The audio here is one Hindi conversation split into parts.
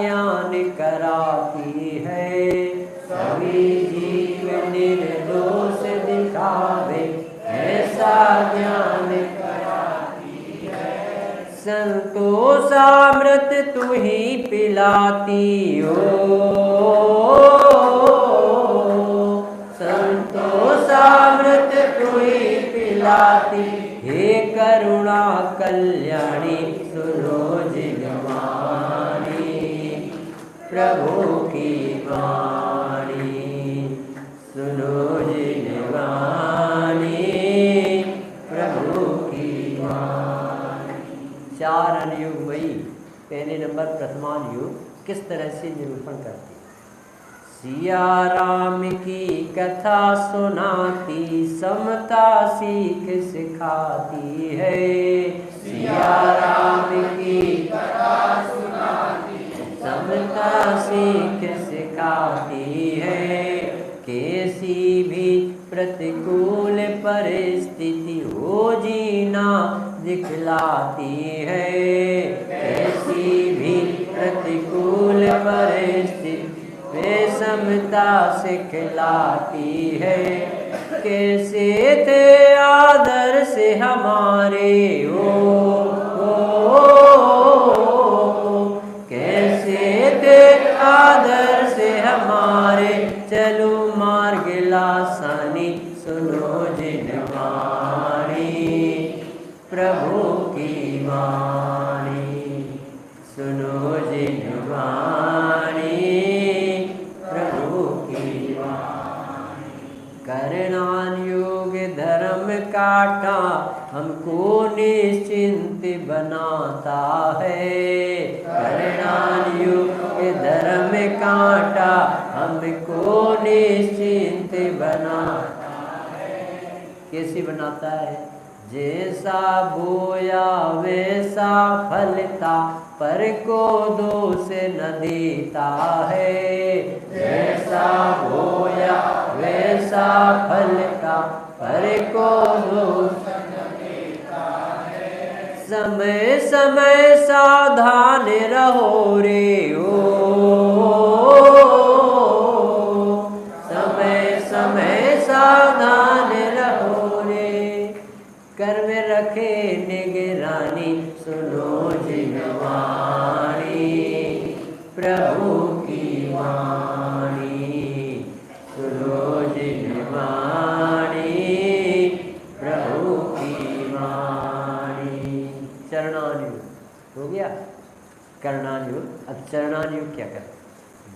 ज्ञान कराती है, सभी जीव निर्दोष ज्ञान कराती है। संतोषामृत तू ही पिलाती हो, संतोषामृत तू ही पिलाती। हे करुणा कल्याणी सुनो जिगवाणी, प्रभु की वाणी सुनो जिगवाणी, प्रभु की वाणी। चार अनुयोग वही पहले नंबर प्रथमान युग किस तरह से निरूपण करती। सिया राम की कथा सुनाती, समता सीख सिखाती है। सिया राम की कथा सुनाती, समता सीख सिखाती है। कैसी भी प्रतिकूल परिस्थिति हो जीना दिखलाती है। कैसी भी प्रतिकूल परिस्थिति वे समता सिखलाती है। कैसे थे आदर से हमारे कैसे थे आदर से हमारे। चलो मार्ग लासानी सुनो जिनवाणी, प्रभु की वाणी सुनो जिनवाणी, प्रभु की वाणी। करणान योग धर्म काटा हमको निश्चिंत बनाता है। करणान योग धर्म काटा हमको निश्चिंत बनाता है। कैसे बनाता है? जैसा बोया वैसा फलता, पर को दोष न देता है। जैसा बोया वैसा फलता, पर को दोष न देता है। समय समय सावधान रहो रे समय समय सावधान रहो रे। कर में रखे निगरानी सुनो जिनवाणी, प्रभु की वाणी सुनो जिनवाणी, प्रभु की वाणी। चरणानुयोग हो गया करणानुयोग। अब चरणानुयोग क्या करते?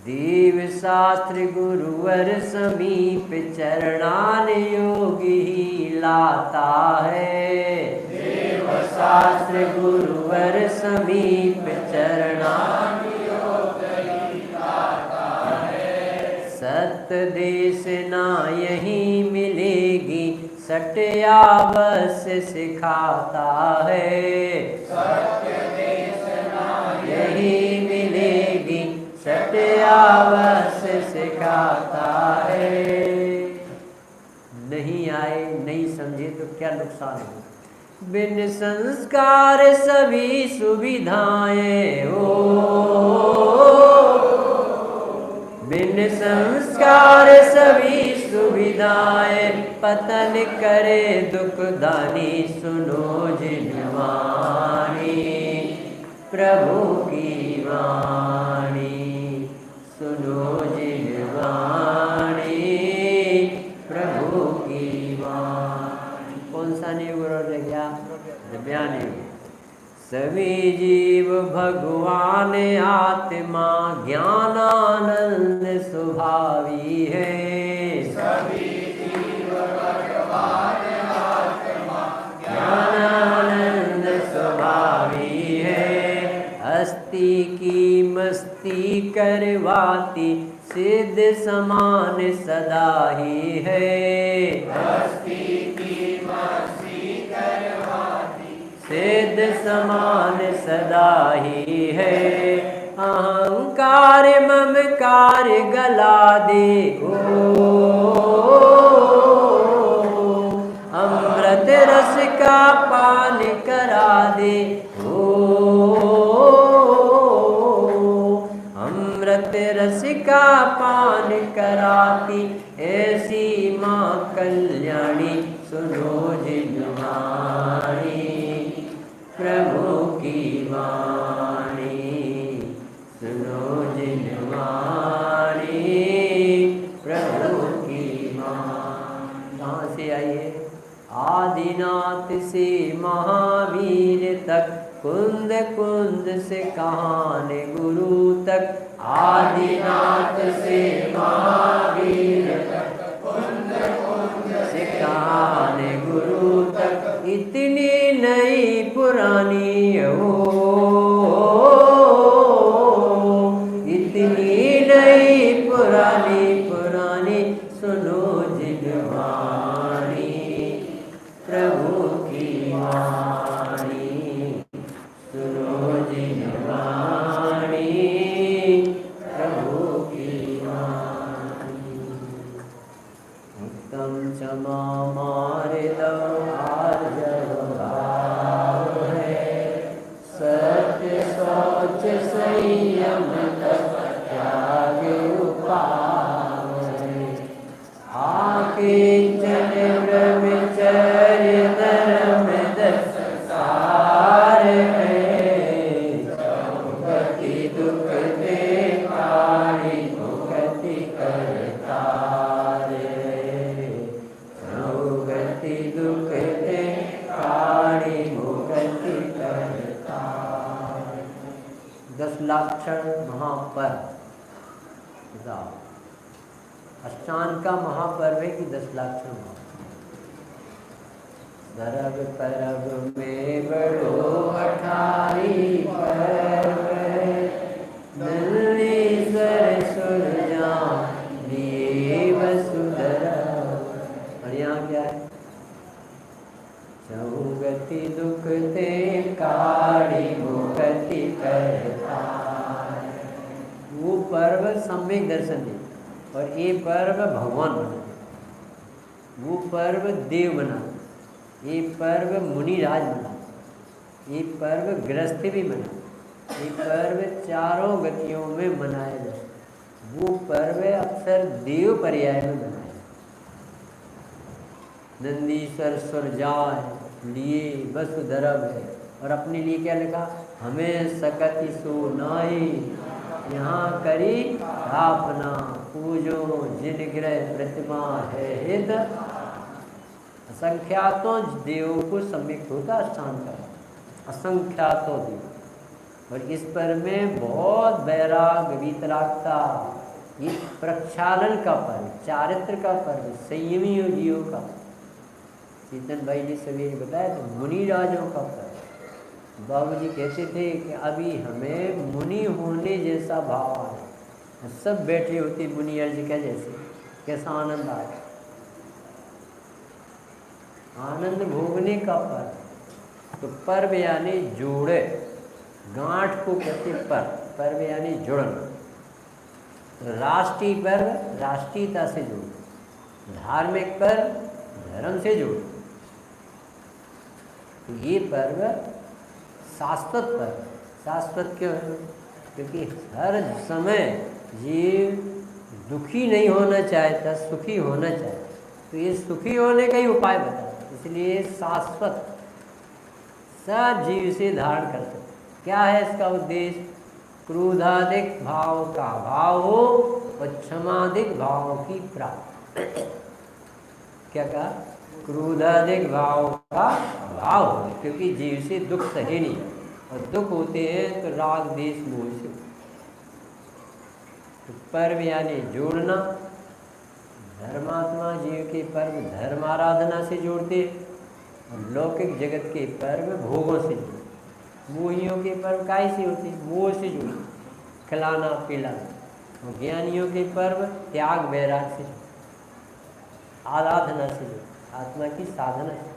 देव शास्त्र गुरुवर समीप चरणान योग ही लाता है। देव शास्त्र गुरुवर समीप चरणान योग ही लाता है। सत्य देशना यही मिलेगी, सत्यावश्य सिखाता है। सत्य देशना यही मिलेगी, सत्यावश्य सिखाता है। नहीं आए नहीं समझे तो क्या नुकसान हो। बिन संस्कार सभी सुविधाएं हो, बिन संस्कार सभी सुविधाएं। पतन करे दुखदानी सुनो जिनवाणी, प्रभु की वाणी सुनो जिनवाणी, प्रभु की वाणी। कौन सा नियोग रह गया? दिव्यानुयोग। सभी जीव भगवान आत्मा ज्ञानानंद स्वभावी है। सभी जीव भगवान आत्मा ज्ञानानंद स्वभावी है। हस्ती की मस्ती करवाती, सिद्ध समान सदा ही है। हस्ती की मस्ती करवाती, सिद्ध समान सदा ही है। अहंकार ममकार गला दे अमृत रस का पान करा दे अमृत रस का पान कराती, ऐसी माँ कल्याणी सुनो जिनवाणी, आदिनाथ से महावीर तक, कुंद कुंद से कहान गुरु तक। आदिनाथ से महावीर तक, कुंद कुंद से कहान गुरु तक। इतनी नई पुरानी हो, इतनी नई पुरानी पुरानी, सुनो जिनवाणी प्रभु की वाणी, सुनो जिनवाणी प्रभु की वाणी। उत्तम क्षमा मारे दवार भाव है, सत्य सोच संयम तप त्याग उपाव है। आके जन ब्रह्मचर्य धर्म दस सार है, गति दुख दे काढ़ी मुक्ति करतार है, गति दुख दे काढ़ी मुक्ति करतार। 10 लाक्षण महापर्व, अष्टांग का महापर्व है कि 10 लाक्षण महापर्व। सरब परब में बड़ो अठारी पर्व है, दिल्ली सर सुरजा लिए वसुधरा। और यहाँ क्या है? चौगति दुख ते काढ़ी मुक्ति करता। वो पर्व सम्यक दर्शन दे, और ये पर्व भगवान बना, वो पर्व देव बना, ये पर्व मुनिराज बना, ये पर्व गृहस्थ भी बना, ये पर्व चारों गतियों में मनाया जाए। वो पर्व अक्सर देव पर्याय में मनाया। नंदीश्वर स्वर जाय लिए वसुधरव है, और अपने लिए क्या लिखा? हमें सकति सो नाई, यहाँ करी स्थापना, पूजो जिन ग्रह प्रतिमा है हित। असंख्यातों देवों को सम्मिलित होता अष्टांग का, असंख्यातों देव। और इस पर में बहुत वैराग वीतरागता, ये प्रक्षालन का पर्व, चारित्र का पर्व, संयमी जीवों का। चेतन भाई ने सवेरे बताया तो मुनि राजों का पर्व। बाबूजी कहते थे कि अभी हमें मुनि होने जैसा भाव है। सब बैठे होते मुनि अर्ज का जैसे, कैसा आनंद आए, आनंद भोगने का पर्व। तो पर्व यानी जोड़े, गांठ को कहते पर्व, पर्व यानी जुड़ना। राष्ट्रीय पर्व राष्ट्रीयता से जोड़ो, धार्मिक पर्व धर्म से जोड़ो। तो ये पर्व शाश्वत पर्व। शाश्वत क्यों है? क्योंकि हर समय जीव दुखी नहीं होना चाहता, सुखी होना चाहता। तो ये सुखी होने का ही उपाय बताया, इसलिए शाश्वत सब जीव से धारण कर सकते। क्या है इसका उद्देश्य? क्रोधाधिक भाव का भाव हो और क्षमाधिक भाव की प्राप्ति। क्या कहा? क्रोधाधिक भाव का भाव हो, क्योंकि जीव से दुख सहे नहीं, और दुख होते हैं तो राग देश मोह से। तो पर्व यानी जोड़ना। धर्मात्मा जीव के पर्व धर्म आराधना से जोड़ते, और लौकिक जगत के पर्व भोगों से जोड़ते। मोहियों के पर्व काय से होते? मोह से जुड़े, खिलाना पिलाना। और ज्ञानियों के पर्व त्याग वैराग से जुड़े, आराधना से जुड़े, आत्मा की साधना से।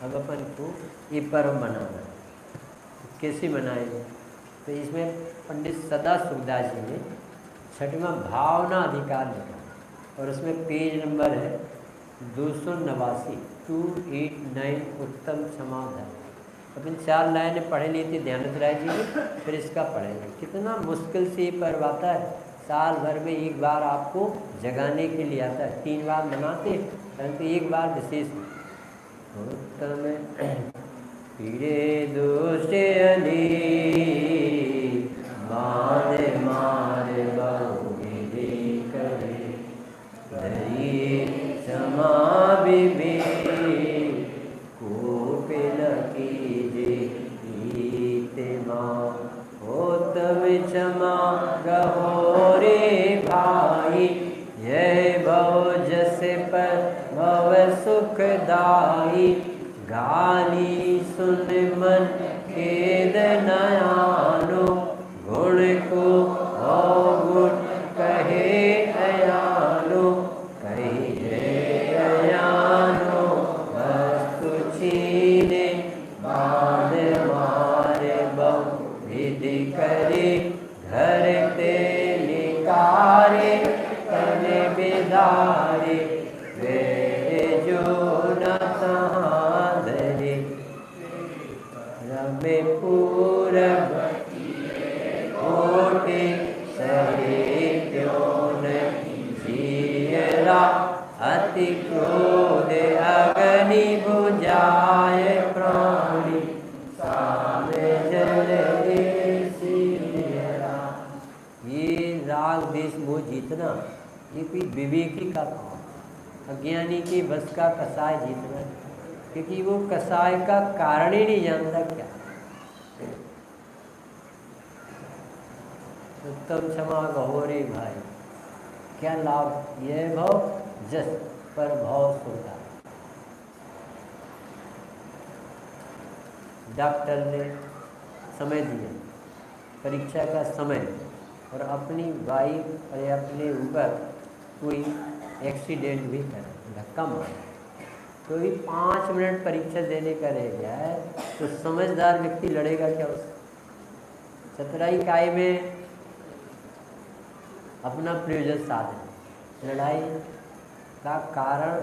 अब अपन को ये पर्व मनाना कैसे मनाएंगे? तो इसमें पंडित सदा सुखदास जी ने 6वां भावना अधिकार लिखा, और उसमें पेज नंबर है 289, 289 उत्तम समाधान। अपन 4 लाइनें पढ़े लिए थे ध्यानंद राय जी ने, फिर इसका पढ़ेंगे। कितना मुश्किल से ये पर्व आता है, साल भर में एक बार आपको जगाने के लिए आता है। 3 बार मनाते, परंतु एक बार विशेष। उत्तम पीड़े दोषे अली बांध मार बहु करे, धरिए क्षमा जय भव जस पर भव सुखदाई, गाली सुन मन खेद न आनो, गुण को अवगुण कहे अयानो, कहिए अयानो वस्तु छीने, बाण मारे बहु विधि करे, घर ते निकारे तने बिदारे, वे जो न तहाँ धरे, रमे पूरब कोटि सहे क्यों नहीं जियरा, अति क्रोध अग्नि बुझाए प्राणी, सामे जले सियरा। ये राग देश मोह जीतना ये कोई विवेकी का काम, अज्ञानी के बस का कसाय जीतना, क्योंकि वो कसाय का कारण ही नहीं जानता क्या। उत्तम क्षमा कहो रे भाई, क्या लाभ यह भाव जस पर भाव सुनता। डॉक्टर ने समय दिया, परीक्षा का समय, और अपनी वाइफ और अपने ऊपर कोई एक्सीडेंट भी कर धक्का मारा, तो भी 5 मिनट परीक्षा देने का रह गया है, तो समझदार व्यक्ति लड़ेगा क्या उससे? चतुराई काय में अपना प्रयोजन साधन, लड़ाई का कारण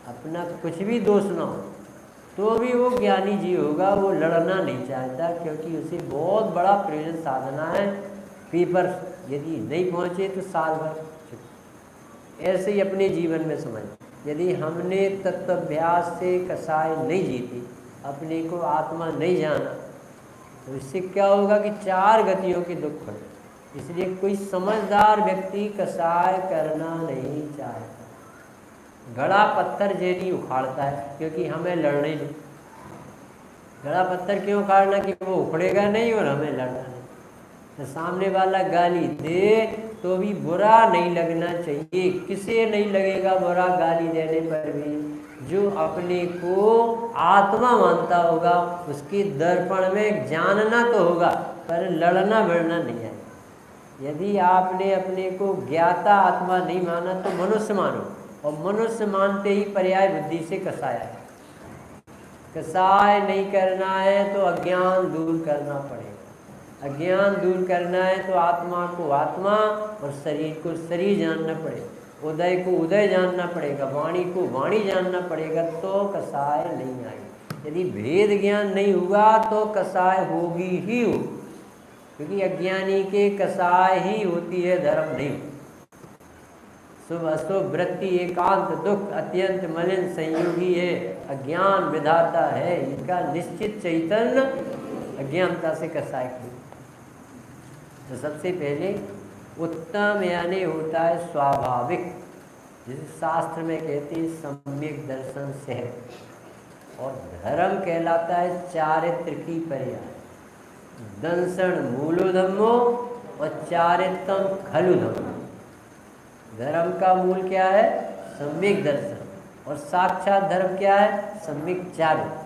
अपना कुछ भी दोष ना हो तो भी वो ज्ञानी जी होगा, वो लड़ना नहीं चाहता, क्योंकि उसे बहुत बड़ा प्रयोजन साधना है। पेपर यदि नहीं पहुँचे तो साल भर। ऐसे ही अपने जीवन में समझ, यदि हमने तत्वाभ्यास से कसाय नहीं जीती, अपने को आत्मा नहीं जाना, तो इससे क्या होगा कि 4 गतियों के दुख पड़े। इसलिए कोई समझदार व्यक्ति कसाय करना नहीं चाहता। घड़ा पत्थर जे नहीं उखाड़ता है, क्योंकि हमें लड़ना ही नहीं। घड़ा पत्थर क्यों उखाड़ना कि वो उखड़ेगा नहीं और हमें लड़ना नहीं। तो सामने वाला गाली दे तो भी बुरा नहीं लगना चाहिए। किसे नहीं लगेगा बुरा गाली देने पर भी? जो अपने को आत्मा मानता होगा, उसके दर्पण में जानना तो होगा, पर लड़ना भिड़ना नहीं है। यदि आपने अपने को ज्ञाता आत्मा नहीं माना तो मनुष्य मानो, और मनुष्य मानते ही पर्याय बुद्धि से कसाय है। कसाय नहीं करना है तो अज्ञान दूर करना पड़ेगा। अज्ञान दूर करना है तो आत्मा को आत्मा और शरीर को शरीर जानना पड़ेगा। उदय को उदय जानना पड़ेगा, वाणी को वाणी जानना पड़ेगा, तो कसाय नहीं आएगी। यदि भेद ज्ञान नहीं हुआ तो कसाय होगी ही हो, क्योंकि अज्ञानी के कसाय ही होती है, धर्म नहीं। शुभ अशुभ वृत्ति एकांत दुख अत्यंत मलिन संयोगी है, अज्ञान विधाता है, इनका निश्चित चैतन्य अज्ञानता से कसाय की। तो सबसे पहले उत्तम यानी होता है स्वाभाविक, जिसे शास्त्र में कहते हैं सम्यक दर्शन से, और धर्म कहलाता है चारित्र की पर्याय। दंसन मूलो धम्मो और चारित्रम खलु धम्मो। धर्म का मूल क्या है? सम्यक दर्शन, और साक्षात धर्म क्या है? सम्यक चारित्र।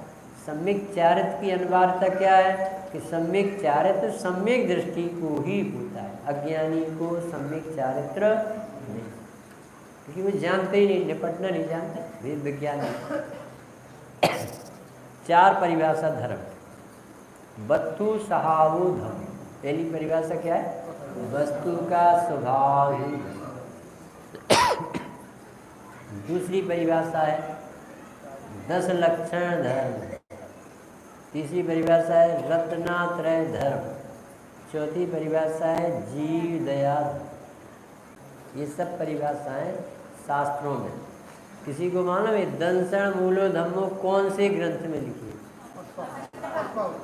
सम्यक चारित्र की अनिवार्यता क्या है कि सम्यक चारित्र सम्यक दृष्टि को ही होता है, अज्ञानी को सम्यक चारित्र नहीं, क्योंकि वो जानते ही नहीं, निपटना नहीं जानते, वेद विज्ञान नहीं। 4 परिभाषा धर्म। वस्तु स्वभावो धर्म। पहली परिभाषा क्या है? वस्तु का स्वभाव ही। दूसरी परिभाषा है 10 लक्षण धर्म। तीसरी परिभाषा है रत्नात्रय धर्म। चौथी परिभाषा है जीव दया। ये सब परिभाषाएं शास्त्रों में। किसी को मालूम है दंसण मूलो धम्मो कौन से ग्रंथ में लिखी है?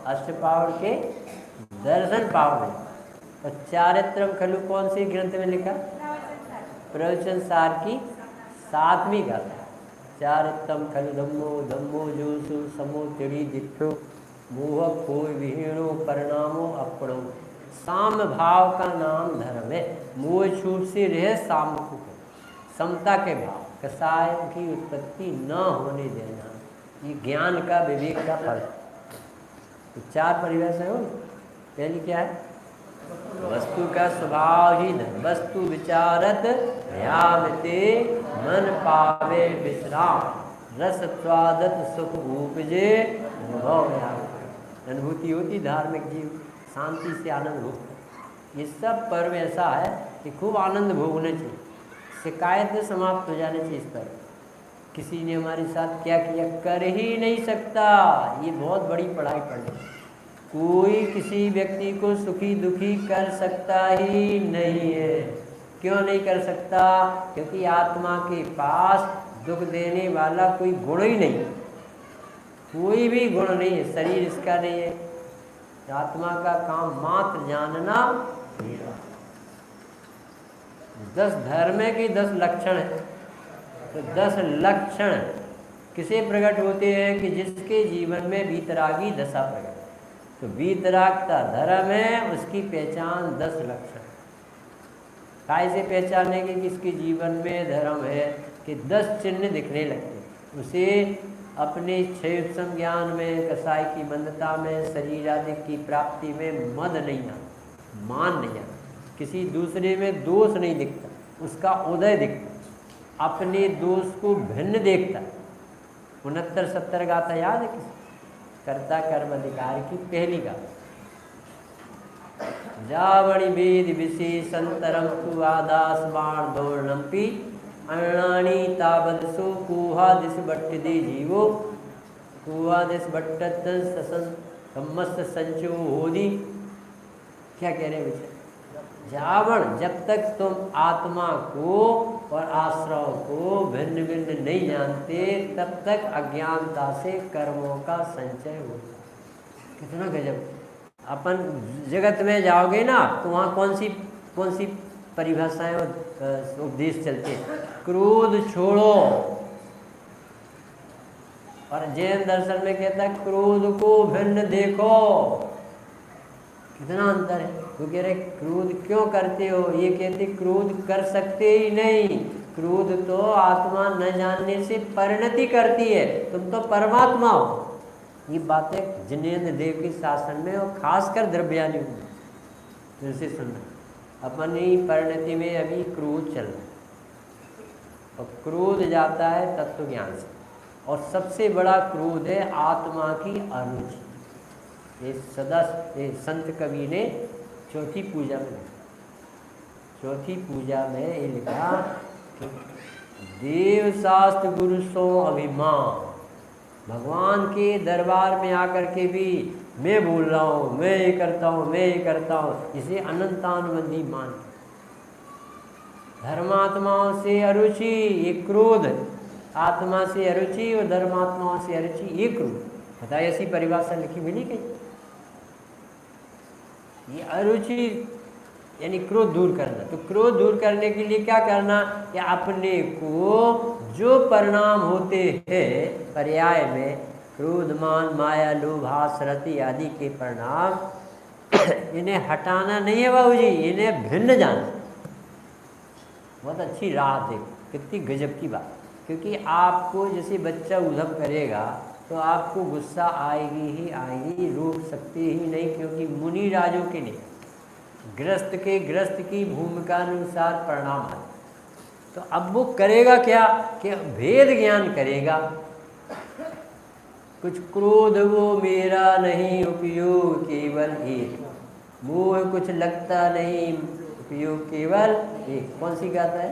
अष्टपावड़ के दर्शन पावड़ में। और चारित्रम खलु कौन से ग्रंथ में लिखा? प्रवचन सार की 7वीं गाथा। चारित्रम खलु धम्मो धम्मो जोसु समो तिड़ी दिठो मोह खोय विहीणो परिणामो अपड़ो। साम भाव का नाम धर्म है। मोह छूट से रहे साम को। समता के भाव, कसाय की उत्पत्ति न होने देना, ये ज्ञान का, विवेक का फल। तो 4 परिभाषाएं हो। पहली क्या है? वस्तु का स्वभाव ही धर्म, वस्तु विचारत ध्यावते मन पावे विश्राम, रस स्वादत सुख उपजे अनुभव। अनुभूति होती धार्मिक जीव शांति से आनंद भोगता है। ये सब पर्व ऐसा है कि खूब आनंद भोगने चाहिए, शिकायतें समाप्त हो जाने चाहिए। इस पर किसी ने हमारे साथ क्या किया, कर ही नहीं सकता। ये बहुत बड़ी पढ़ाई पढ़नी। कोई किसी व्यक्ति को सुखी दुखी कर सकता ही नहीं है। क्यों नहीं कर सकता? क्योंकि आत्मा के पास दुख देने वाला कोई गुण ही नहीं, कोई भी गुण नहीं है। शरीर इसका नहीं है। आत्मा का काम मात्र जानना। 10 धर्म के 10 लक्षण है। तो 10 लक्षण किसे प्रकट होते हैं कि जिसके जीवन में वीतरागी दशा प्रकट। तो वीतरागता धर्म है, उसकी पहचान 10 लक्षण। कैसे पहचानने के कि इसके जीवन में धर्म है कि 10 चिन्ह दिखने लगते। उसे अपने क्षेत्र ज्ञान में, कसाई की मंदता में, शरीर आदि की प्राप्ति में मद नहीं आता, मान नहीं आता, किसी दूसरे में दोष नहीं दिखता, उसका उदय दिखता, अपने दोष को भिन्न देखता। 69-70 गाथा याद है किसी? कर्ता कर्म अधिकार की पहली गाथा। जावणि वेद विशेषंतरम कुआदास बाण दौर्णम्पी अणाणी तावदसो कुहादिस बट्टदे जीवो कुहादिस बट्टत समस्त संचो होदी। क्या कह रहे हैं विचार? जावण, जब तक तुम आत्मा को और आश्रव को भिन्न भिन्न नहीं जानते, तब तक अज्ञानता से कर्मों का संचय होता। कितना गजब। अपन जगत में जाओगे ना तो वहाँ कौन सी परिभाषाएं और उपदेश चलते? क्रोध छोड़ो। और जैन दर्शन में कहता है क्रोध को भिन्न देखो। कितना अंतर है। वो कह रहे क्रोध क्यों करते हो? ये कहते क्रोध कर सकते ही नहीं। क्रोध तो आत्मा न जानने से परिणति करती है। तुम तो परमात्मा हो। ये बातें जिनेन्द्र देव के शासन में और खासकर द्रव्यानी में उनसे सुनना। अपनी परिणति में अभी क्रोध चल रहा है और क्रोध जाता है तत्व ज्ञान से। और सबसे बड़ा क्रोध है आत्मा की अरुचि। ये सदा संत कवि ने चौथी पूजा में ये लिखा कि देव शास्त्र गुरु सो अभिमान। भगवान के दरबार में आकर के भी मैं बोल रहा हूँ, मैं ये करता हूँ, मैं ये करता हूँ, इसे अनंतानुबंधी मान। धर्मात्माओं से अरुचि, ये क्रोध। आत्मा से अरुचि और धर्मात्माओं से अरुचि, ये क्रोध। बताइए ऐसी परिभाषा लिखी मिली कहीं? ये अरुचि यानी क्रोध दूर करना। तो क्रोध दूर करने के लिए क्या करना? कि अपने को जो परिणाम होते हैं पर्याय में, क्रोध मान माया लोभ आस रति आदि के परिणाम, इन्हें हटाना नहीं है बाबूजी, इन्हें भिन्न जाना। बहुत अच्छी राह देखो, कितनी गजब की बात। क्योंकि आपको जैसे बच्चा उधम करेगा तो आपको गुस्सा आएगी ही आएगी, रोक सकते ही नहीं। क्योंकि मुनि राजों के लिए ग्रस्त की भूमिका अनुसार परिणाम है। तो अब वो करेगा क्या कि भेद ज्ञान करेगा। कुछ क्रोध वो मेरा नहीं उपयोग केवल एक, मोह कुछ लगता नहीं उपयोग केवल एक। कौन सी गाता है?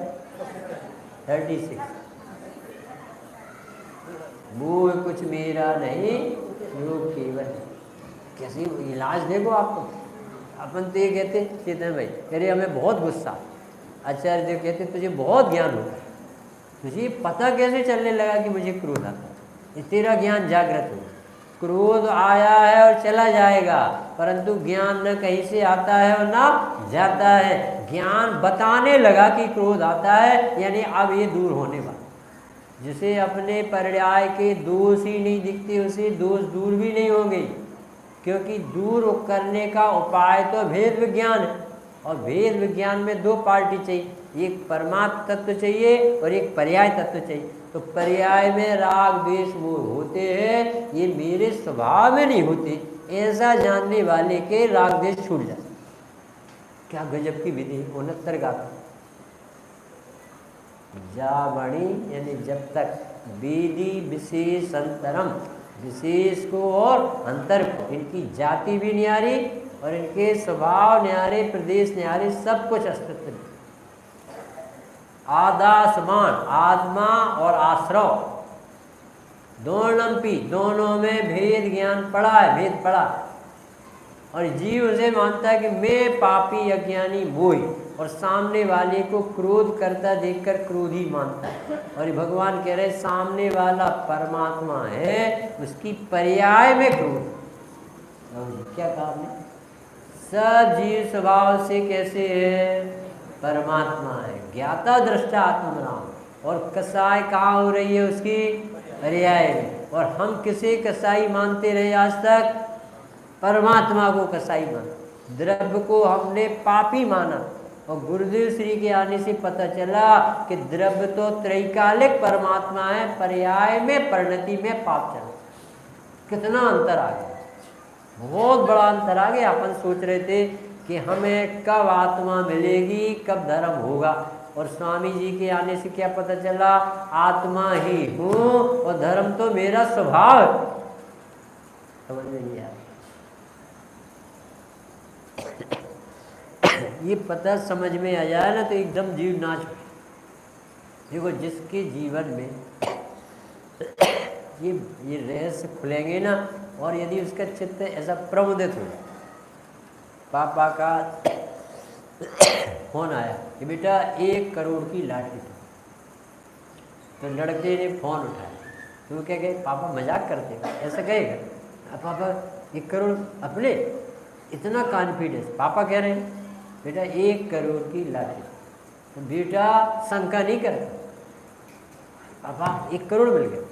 36। मोह कुछ मेरा नहीं योग केवल। कैसी इलाज देखो आपको। अपन तो ये कहते चेतन भाई कह रहे हमें बहुत गुस्सा। आचार्य देव कहते तुझे बहुत ज्ञान होता है, तुझे पता कैसे चलने लगा कि मुझे क्रोध आता है? तेरा ज्ञान जागृत हो। क्रोध आया है और चला जाएगा, परंतु ज्ञान न कहीं से आता है और ना जाता है। ज्ञान बताने लगा कि क्रोध आता है, यानी अब ये दूर होने वाला। जिसे अपने पर्याय के दोष ही नहीं दिखते, उसे दोष दूर भी नहीं होंगे। क्योंकि दूर करने का उपाय तो भेद विज्ञान है। और वेद विज्ञान में दो पार्टी चाहिए, एक परमात्म तत्व चाहिए और एक पर्याय तत्व चाहिए। तो पर्याय में राग द्वेष मोह होते हैं, ये मेरे स्वभाव में नहीं होते, ऐसा जानने वाले के राग द्वेष छूट जाते। क्या गजब की विधि। 69 गाता जावणी, यानी जब तक विधि विशेष अंतरम, विशेष को और अंतर को, इनकी जाति भी न्यारी और इनके स्वभाव न्यारे, प्रदेश न्यारे, सब कुछ अस्तित्व नहीं। आदासमान, आत्मा और आश्रव दोनों दोनों में भेद ज्ञान पड़ा है, भेद पड़ा। और जीव उसे मानता है कि मैं पापी अज्ञानी मोही, और सामने वाले को क्रोध करता देखकर क्रोधी मानता है। और भगवान कह रहे सामने वाला परमात्मा है, उसकी पर्याय में क्रोध। क्या कहा आपने? सब जीव स्वभाव से कैसे है? परमात्मा है, ज्ञाता दृष्टा आत्मनाम। और कसाई कहाँ हो रही है? उसकी पर्याय में। और हम किसे कसाई मानते रहे आज तक? परमात्मा को कसाई माना। द्रव्य को हमने पापी माना, और गुरुदेव श्री के आने से पता चला कि द्रव्य तो त्रैकालिक परमात्मा है, पर्याय में परिणति में पाप चला। कितना अंतर आ गया, बहुत बड़ा अंतर आ गया। अपन सोच रहे थे कि हमें कब आत्मा मिलेगी, कब धर्म होगा, और स्वामी जी के आने से क्या पता चला? आत्मा ही हूँ और धर्म तो मेरा स्वभाव है। समझ में नहीं आया। ये पता समझ में आ जाए ना तो एकदम जीव नाच। देखो जिसके जीवन में ये रहस्य खुलेंगे ना, और यदि उसका चित्त ऐसा प्रमुदित हो जाए। पापा का फोन आया कि बेटा 1 करोड़ की लॉटरी। तो लड़के ने फोन उठाया, तो वो क्या कहे? पापा मजाक करते, ऐसा कहेगा? पापा 1 करोड़ अपने, इतना कॉन्फिडेंस। पापा कह रहे हैं बेटा 1 करोड़ की लॉटरी। तो बेटा शंका नहीं करता, पापा 1 करोड़ मिल गया।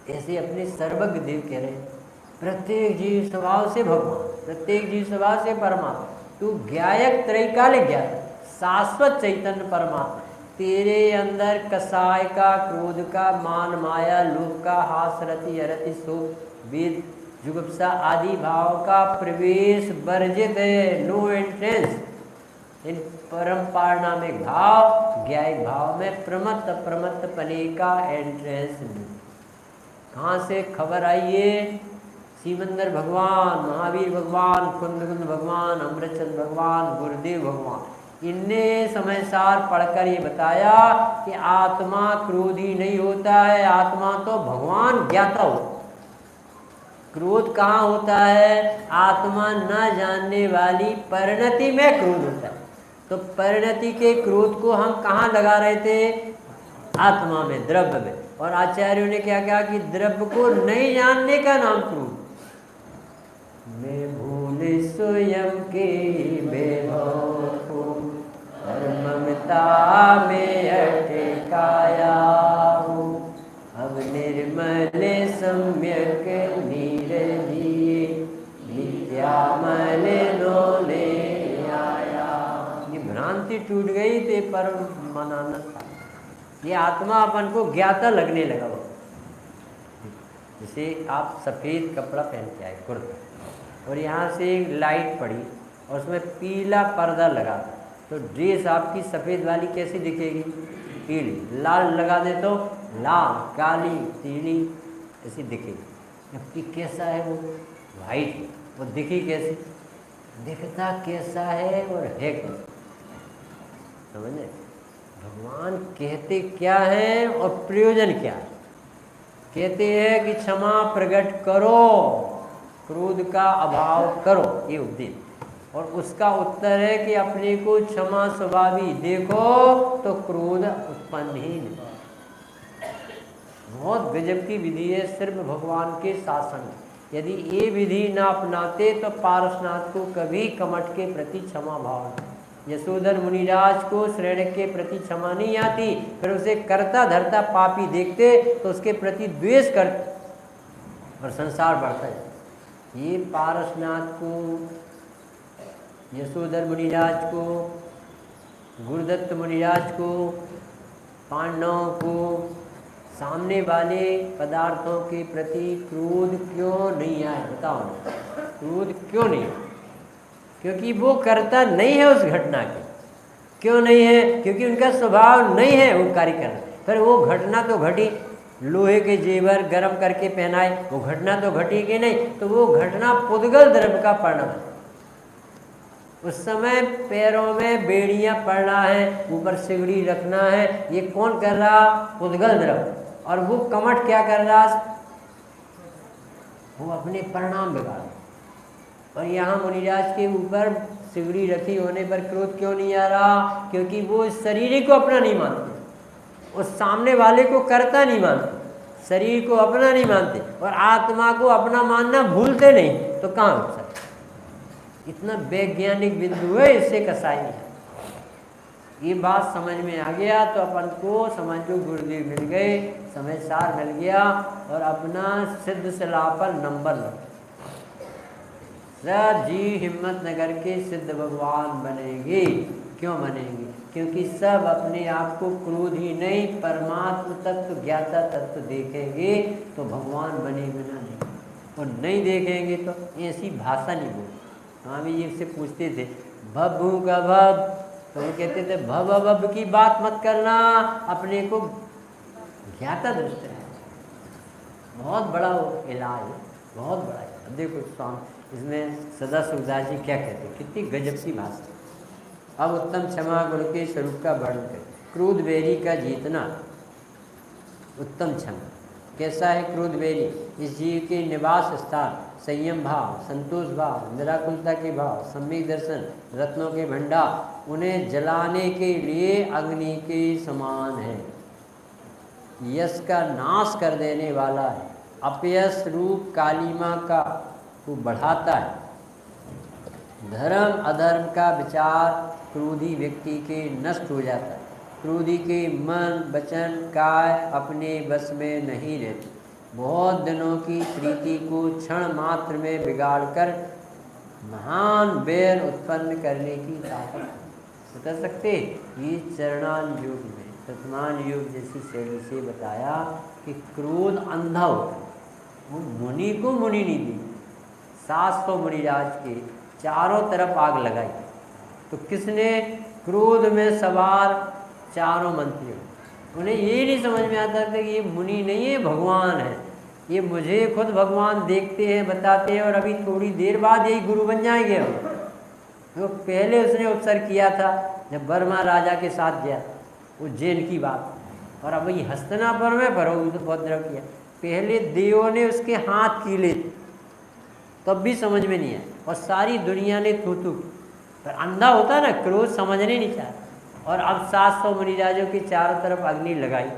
ऐसे अपने सर्वज्ञ देव कह रहे हैं प्रत्येक जीव स्वभाव से भगवान, प्रत्येक जीव स्वभाव से परमात्मा। तू ज्ञायक त्रैकालिक ज्ञाता, शाश्वत चैतन्य परमात्मा। तेरे अंदर कसाय का, क्रोध का, मान माया, लोभ का, हास रति अरति शोक वेद जुगुप्सा आदि भाव का प्रवेश वर्जित है, नो एंट्रेंस। इन परम पारणामिक भाव, ज्ञायिक भाव में प्रमत्त प्रमत्त पने का एंट्रेंस नहीं। कहाँ से खबर आई है? सिमंदर भगवान, महावीर भगवान, कुंद भगवान, अमृतचंद भगवान, गुरुदेव भगवान, इनने समय सार पढ़कर ये बताया कि आत्मा क्रोधी नहीं होता है, आत्मा तो भगवान ज्ञाता होता। क्रोध कहाँ होता है? आत्मा न जानने वाली परिणति में क्रोध होता है। तो परिणति के क्रोध को हम कहाँ लगा रहे थे? आत्मा में, द्रव्य में। और आचार्यों ने क्या कहा कि द्रव्य को नहीं जानने का नाम क्रोध। मैं भूले स्वयं के वैभव को, और ममता में अटकाया हूँ। अब निर्मल सम्यक नीर दिए, नित्या मन लोले आया। ये भ्रांति टूट गई थे पर मनाना था। ये आत्मा अपन को ज्ञाता लगने लगा। वो जैसे आप सफ़ेद कपड़ा पहन के आए, कुर्ता, और यहाँ से एक लाइट पड़ी और उसमें पीला पर्दा लगा, तो ड्रेस आपकी सफ़ेद वाली कैसी दिखेगी? पीली। लाल लगा दे तो लाल, काली, पीली ऐसी दिखेगी। जबकि कैसा है वो? वाइट। वो दिखी कैसी? दिखता कैसा है और है कैसा? समझे? भगवान कहते क्या है और प्रयोजन क्या है? कहते हैं कि क्षमा प्रकट करो, क्रोध का अभाव करो, ये उपदेश। और उसका उत्तर है कि अपने को क्षमा स्वभावी देखो तो क्रोध उत्पन्न ही नहीं। बहुत गजब की विधि है सिर्फ भगवान के शासन। यदि ये विधि ना अपनाते तो पारसनाथ को कभी कमठ के प्रति क्षमा भाव नहीं। यशोधर मुनिराज को श्रेणक के प्रति क्षमा नहीं आती, फिर उसे करता धरता पापी देखते तो उसके प्रति द्वेष करते और संसार बढ़ता है। ये पारसनाथ को यशोधर मुनिराज को, गुरुदत्त मुनिराज को, पांडवों को सामने वाले पदार्थों के प्रति क्रोध क्यों नहीं आया? बताओ, क्रोध क्यों नहीं? क्योंकि वो कर्ता नहीं है उस घटना के। क्यों नहीं है? क्योंकि उनका स्वभाव नहीं है वो कार्य करना। फिर वो घटना तो घटी, लोहे के जेवर गर्म करके पहनाए, वो घटना तो घटी कि नहीं? तो वो घटना पुद्गल द्रव्य का परिणाम है। उस समय पैरों में बेड़ियां पड़ना है, ऊपर सिगड़ी रखना है, ये कौन कर रहा? पुद्गल द्रव्य। और वो कमठ क्या कर रहा? वो अपने परिणाम बिगाड़। और यहाँ मुनिराज के ऊपर सिगड़ी रखी होने पर क्रोध क्यों नहीं आ रहा? क्योंकि वो इस शरीर को अपना नहीं मानते, उस सामने वाले को कर्ता नहीं मानते, शरीर को अपना नहीं मानते और आत्मा को अपना मानना भूलते नहीं, तो कहाँ हो सकता? इतना वैज्ञानिक बिंदु है, इससे कसाई है। ये बात समझ में आ गया तो अपन को समझो गुरुदेव मिल गए, समय सार मिल गया और अपना सिद्ध सलाह पर नंबर लग। सब जी हिम्मत नगर के सिद्ध भगवान बनेंगे। क्यों बनेंगे? क्योंकि सब अपने आप को क्रोध ही नहीं परमात्म तत्व ज्ञाता तत्व देखेंगे तो भगवान बने बिना नहीं। और नहीं देखेंगे तो ऐसी भाषा नहीं बोल। स्वामी जी से पूछते थे भव का भव, तो वो कहते थे भव भव की बात मत करना, अपने को ज्ञाता दृष्टि है। बहुत बड़ा वो इलाज है, बहुत बड़ा है। अब देखो स्वामी इसमें सदा सुखदास जी क्या कहते हैं, कितनी गजब की भाषा। अब उत्तम क्षमा गुरु के स्वरूप का वर्णन करें। क्रोध बेरी का जीतना, उत्तम क्षमा कैसा है? क्रोध बेरी इस जीव के निवास स्थान, संयम भाव, संतोष भाव, निराकुलता के भाव, सम्यक दर्शन, रत्नों के भंडार, उन्हें जलाने के लिए अग्नि के समान है। यश का नाश कर देने वाला है। अपयश रूप कालिमा का को बढ़ाता है। धर्म अधर्म का विचार क्रोधी व्यक्ति के नष्ट हो जाता है। क्रोधी के मन वचन काय अपने बस में नहीं रहते। बहुत दिनों की प्रीति को क्षण मात्र में बिगाड़कर महान बैर उत्पन्न करने की ताकत बता सकते। ये चरणान युग में शतमान युग जैसी शैली से बताया कि क्रोध अंधा होता है। वो मुनि को मुनि नहीं दी। 700 मुनिराज के चारों तरफ आग लगाई तो किसने? क्रोध में सवार चारों मंत्रियों। उन्हें ये नहीं समझ में आता था कि ये मुनि नहीं है, भगवान है। ये मुझे खुद भगवान देखते हैं, बताते हैं और अभी थोड़ी देर बाद यही गुरु बन जाएंगे। तो पहले उसने अवसर किया था जब बर्मा राजा के साथ गया, उज्जैन की बात। और अब वही हस्तिनापुर में उपद्रव किया। पहले देवों ने उसके हाथ कीले तब भी समझ में नहीं आया और सारी दुनिया ने थू थू। पर अंधा होता ना, क्रोध समझने नहीं चाहता। और अब 700 मुनिराजों की चारों तरफ अग्नि लगाई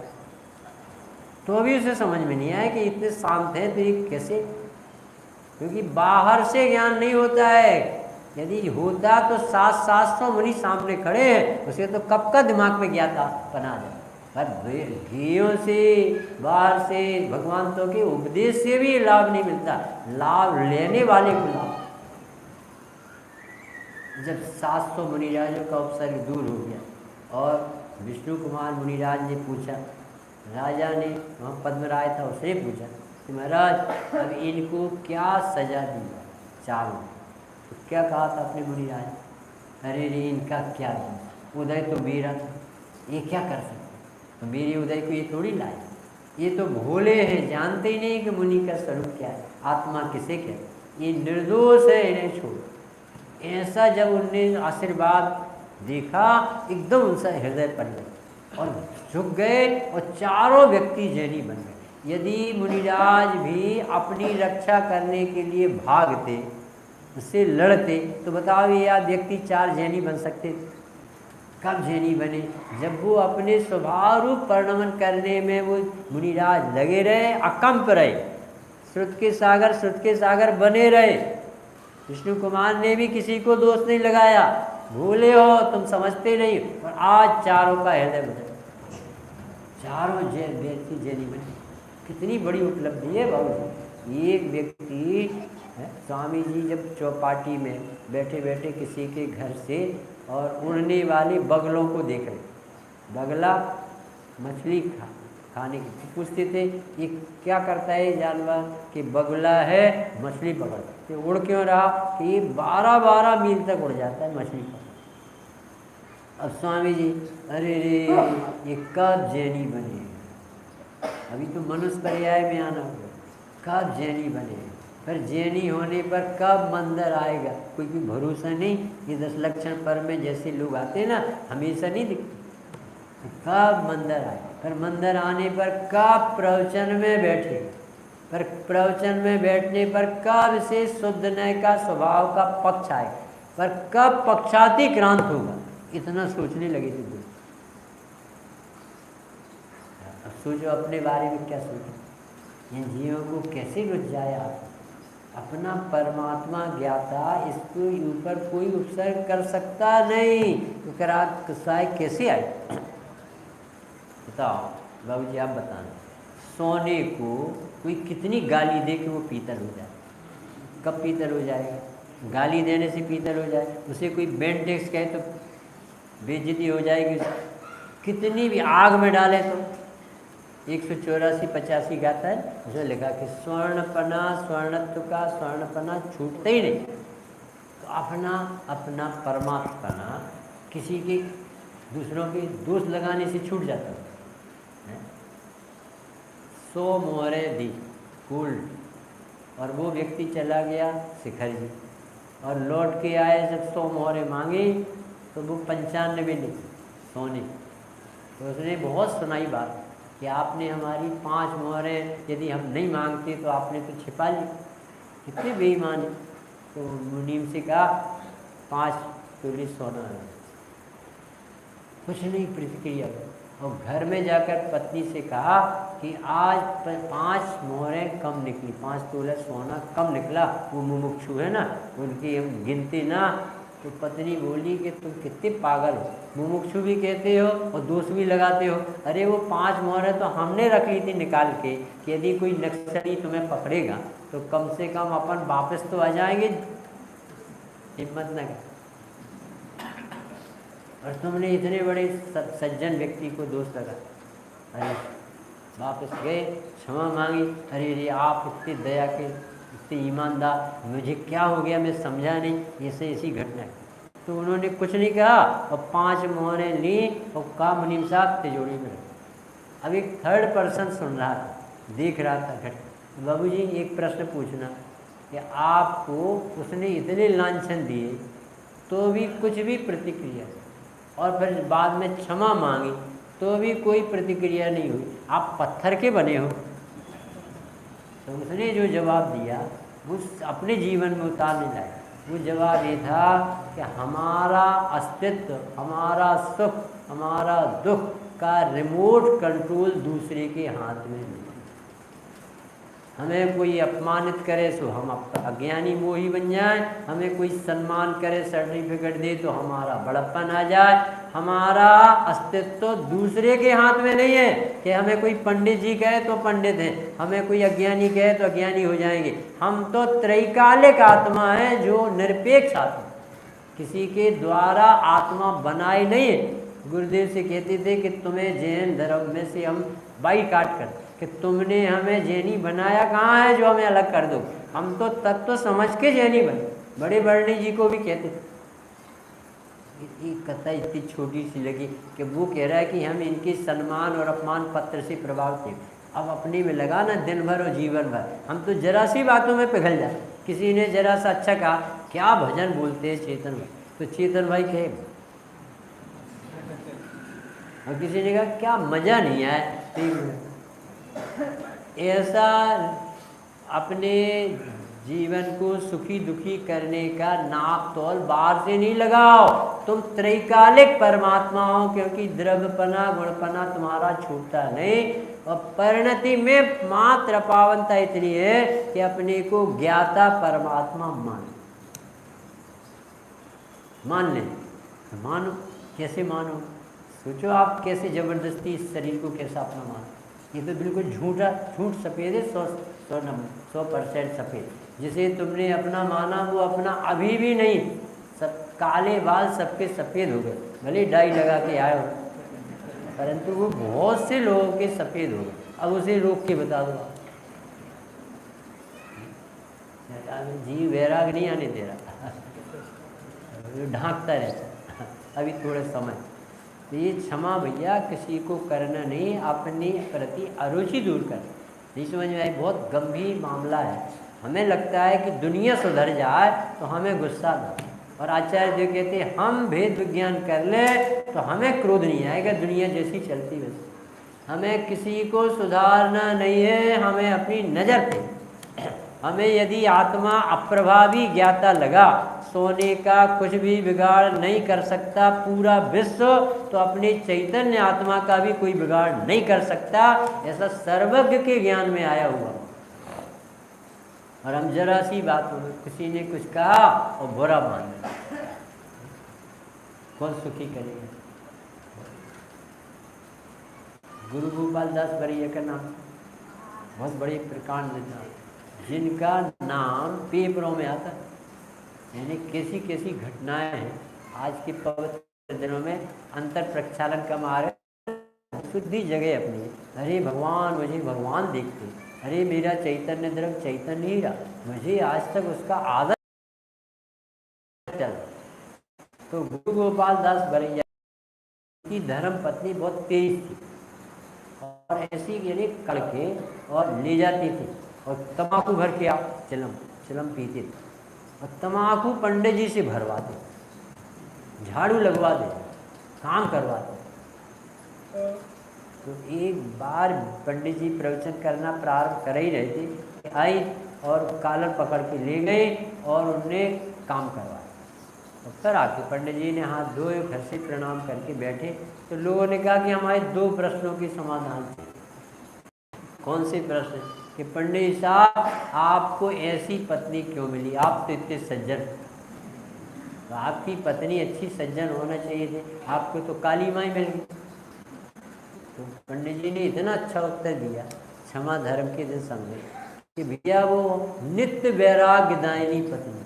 तो अभी उसे समझ में नहीं आया कि इतने शांत हैं तो ये कैसे? क्योंकि बाहर से ज्ञान नहीं होता है। यदि होता तो 700 मुनि सामने खड़े हैं, उसे तो कब का दिमाग में ज्ञाता बना जाए। पर घियों से बाहर से भगवंतों के उपदेश से भी लाभ नहीं मिलता, लाभ लेने वाले को लाभ। जब 700 मुनिराजों का उपसर्ग दूर हो गया और विष्णु कुमार मुनिराज ने पूछा, राजा ने वहाँ पद्मराय था उसने पूछा कि महाराज अब इनको क्या सजा दी? चारों तो क्या कहा था अपने मुनिराज? अरे रे इनका क्या है, उदय तो मेरा था, ये क्या कर सकते? तो मेरे उदय को ये थोड़ी लाए। ये तो भोले हैं, जानते ही नहीं कि मुनि का स्वरूप क्या है, आत्मा किसे कहते। ये निर्दोष है, इन्हें छोड़। ऐसा जब उनने आशीर्वाद देखा एकदम उनका हृदय पड़ गया और झुक गए और चारों व्यक्ति जैनी बन गए। यदि मुनिराज भी अपनी रक्षा करने के लिए भागते, उससे लड़ते, तो बताओ ये व्यक्ति 4 जैनी बन सकते थे? कब जैनी बने? जब वो अपने स्वभाव रूप परिणमन करने में वो मुनिराज लगे रहे, अकंप रहे, श्रुत के सागर बने रहे। विष्णु कुमार ने भी किसी को दोष नहीं लगाया, भूले हो तुम, समझते नहीं। और आज चारों का हृदय बदल, चारों व्यक्ति जैनी बने। कितनी बड़ी उपलब्धि है बाबू। एक व्यक्ति स्वामी जी जब चौपाटी में बैठे बैठे किसी के घर से और उड़ने वाले बगलों को देख रहे। बगला मछली खाने की पूछते थे ये क्या करता है जानवर कि बगुला है मछली पकड़। तो उड़ क्यों रहा कि ये 12-12 मील तक उड़ जाता है मछली पकड़। अब स्वामी जी अरे रे ये कब जैनी बने, अभी तो मनुष्य पर्याय में आना होगा, कब जैनी बने, फिर जैनी होने पर कब मंदिर आएगा, कोई भी भरोसा नहीं। ये 10 लक्षण पर में जैसे लोग आते हैं ना हमेशा नहीं दिखते, कब मंदिर आए, फिर मंदिर आने पर कब प्रवचन में बैठे, पर प्रवचन में बैठने पर कब से शुद्ध नय का स्वभाव का पक्ष आए, पर कब पक्षातिक्रांत होगा, इतना सोचने लगे थे। अब सोचो अपने बारे में क्या सोचो, इन जीवों को कैसे रुझ जाए आप, अपना परमात्मा ज्ञाता इसके ऊपर कोई उपसर्ग कर सकता नहीं, तो कराए कैसे आए बताओ बाबू जी आप बताना। सोने को कोई कितनी गाली दे कि वो पीतल हो जाए, कब पीतल हो जाएगा, गाली देने से पीतल हो जाए, उसे कोई बेंटेक्स कहे तो बेइज्जती हो जाएगी, कितनी भी आग में डाले तो 184-85 गाता है उसमें लिखा कि स्वर्णपना स्वर्णत्व का स्वर्णपना छूटते ही नहीं। तो अपना अपना परमात्मा किसी के दूसरों के दोष लगाने से छूट जाता है। 100 मोहरे दी गोल्ड और वो व्यक्ति चला गया शिखर जी और लौट के आए, जब 100 मोहरे मांगी तो वो 95 निकली सोने। तो उसने बहुत सुनाई बात कि आपने हमारी 5 मोहरे यदि हम नहीं मांगते तो आपने तो छिपा ली, कितने बेईमान है। तो मुनीम से कहा 5 तोले सोना है, कुछ नहीं प्रतिक्रिया। और घर में जाकर पत्नी से कहा कि आज 5 मोहरें कम निकली, 5 तोला सोना कम निकला, वो मुमुक्षु है ना उनकी हम गिनती ना। तो पत्नी बोली कि तुम कितने पागल हो, मुमुक्षु भी कहते हो और दोष भी लगाते हो। अरे वो 5 मोहरें तो हमने रख ली थी निकाल के कि यदि कोई नक्सली तुम्हें पकड़ेगा तो कम से कम अपन वापस तो आ जाएंगे, हिम्मत न कर। और तुमने इतने बड़े सज्जन व्यक्ति को दोष लगा। अरे वापस गए, क्षमा मांगी, अरे रे आप इतने दया के इतने ईमानदार, मुझे क्या हो गया मैं समझा नहीं, ऐसी घटना है। तो उन्होंने कुछ नहीं कहा और 5 मोहरें ली और कहा मुनीम साहब तिजोरी में रख। अब एक थर्ड पर्सन सुन रहा था, देख रहा था घटना। बाबूजी एक प्रश्न पूछना कि आपको उसने इतने लांछन दिए तो भी कुछ भी प्रतिक्रिया, और फिर बाद में क्षमा मांगी तो भी कोई प्रतिक्रिया नहीं हुई, आप पत्थर के बने हो। तो उसने जो जवाब दिया वो अपने जीवन में उतारने लायक, वो जवाब ये था कि हमारा अस्तित्व, हमारा सुख, हमारा दुख का रिमोट कंट्रोल दूसरे के हाथ में नहीं। हमें कोई अपमानित करे तो हम अज्ञानी मोही बन जाएं, हमें कोई सम्मान करे सर्टिफिकेट दे तो हमारा बड़प्पन आ जाए। हमारा अस्तित्व दूसरे के हाथ में नहीं है कि हमें कोई पंडित जी कहे तो पंडित हैं, हमें कोई अज्ञानी कहे तो अज्ञानी हो जाएंगे। हम तो त्रैकालिक आत्मा है जो निरपेक्ष आत्मा, किसी के द्वारा आत्मा बनाई नहीं है। गुरुदेव से कहते थे कि तुम्हें जैन धर्म में से हम बाईकाट कर कि तुमने हमें जैनी बनाया कहाँ है जो हमें अलग कर दो, हम तो तत्व समझ के जैनी बने। बड़े बर्णी जी को भी कहते थे, एक कथा इतनी छोटी सी लगी कि वो कह रहा है कि हम इनके सम्मान और अपमान पत्र से प्रभावित थे। अब अपने में लगा ना दिन भर और जीवन भर, हम तो जरा सी बातों में पिघल जाए। किसी ने जरा सा अच्छा कहा, क्या भजन बोलते हैं चेतन भाई, तो चेतन भाई कहे, और किसी ने कहा क्या मज़ा नहीं आया। ऐसा अपने जीवन को सुखी दुखी करने का नाप तोल बाहर से नहीं लगाओ, तुम त्रैकालिक परमात्मा हो, क्योंकि द्रव्यपना गुणपना तुम्हारा छूटता नहीं। और परिणति में मात्र पावनता इतनी है कि अपने को ज्ञाता परमात्मा मान ले। मानो, कैसे मानो, सोचो आप कैसे जबरदस्ती इस शरीर को कैसा अपना मानो। ये तो बिल्कुल झूठ सफ़ेद है, 100% सफ़ेद। जिसे तुमने अपना माना वो अपना अभी भी नहीं। सब काले बाल सबके सफ़ेद हो गए, भले डाई लगा के आए हो, परंतु वो बहुत से लोगों के सफ़ेद हो गए। अब उसे रोक के बता दो आप। जी वैराग नहीं आने दे रहा, ढांकता रहता। अभी थोड़ा समय, तो ये क्षमा भैया किसी को करना नहीं, अपने प्रति अरुचि दूर करना। नहीं समझ में आई? बहुत गंभीर मामला है। हमें लगता है कि दुनिया सुधर जाए तो हमें गुस्सा ना, और आचार्य जी कहते हैं हम भेद विज्ञान कर ले तो हमें क्रोध नहीं आएगा, दुनिया जैसी चलती वैसी। हमें किसी को सुधारना नहीं है, हमें अपनी नज़र पे, हमें यदि आत्मा अप्रभावी ज्ञाता लगा, सोने का कुछ भी बिगाड़ नहीं कर सकता पूरा विश्व, तो अपने चैतन्य आत्मा का भी कोई बिगाड़ नहीं कर सकता, ऐसा सर्वज्ञ के ज्ञान में आया हुआ। और हम जरा सी बात हो, किसी ने कुछ कहा और बुरा मान लिया, कौन सुखी करेगा? गुरु गोपाल दास बरिया का नाम, बहुत बड़े प्रकांड नेता, जिनका नाम पेपरों में आता है। यानी कैसी कैसी घटनाएं हैं आज के पवित्र दिनों में, अंतर प्रक्षालन का मार्ग, शुद्धि जगह अपनी। अरे भगवान, मुझे भगवान देखते, अरे मेरा चैतन्य द्रव्य चैतन्य ही रहा, मुझे आज तक उसका आदर चल। तो गुरु गोपाल दास बरैया की धर्म पत्नी बहुत तेज थी, और ऐसी यानी करके और ले जाती थी, और तम्बाकू भर के आप चिलम पीते थे, और तम्बाकू पंडित जी से भरवाते, झाड़ू लगवा दे, काम करवाते। तो एक बार पंडित जी प्रवचन करना प्रारंभ कर ही रहे थे, आई और कॉलर पकड़ के ले गए और उनने काम करवाया। तो फिर आके पंडित जी ने हाथ धोए, घर से प्रणाम करके बैठे। तो लोगों ने कहा कि हमारे 2 प्रश्नों के समाधान थे। कौन से प्रश्न? कि पंडित साहब आपको ऐसी पत्नी क्यों मिली, आप तो इतने सज्जन, तो आपकी पत्नी अच्छी सज्जन होना चाहिए थे, आपको तो काली माई मिल गई। तो पंडित जी ने इतना अच्छा उत्तर दिया, क्षमा धर्म के दिन समझे, कि भैया वो नित्य वैराग्य दायिनी पत्नी,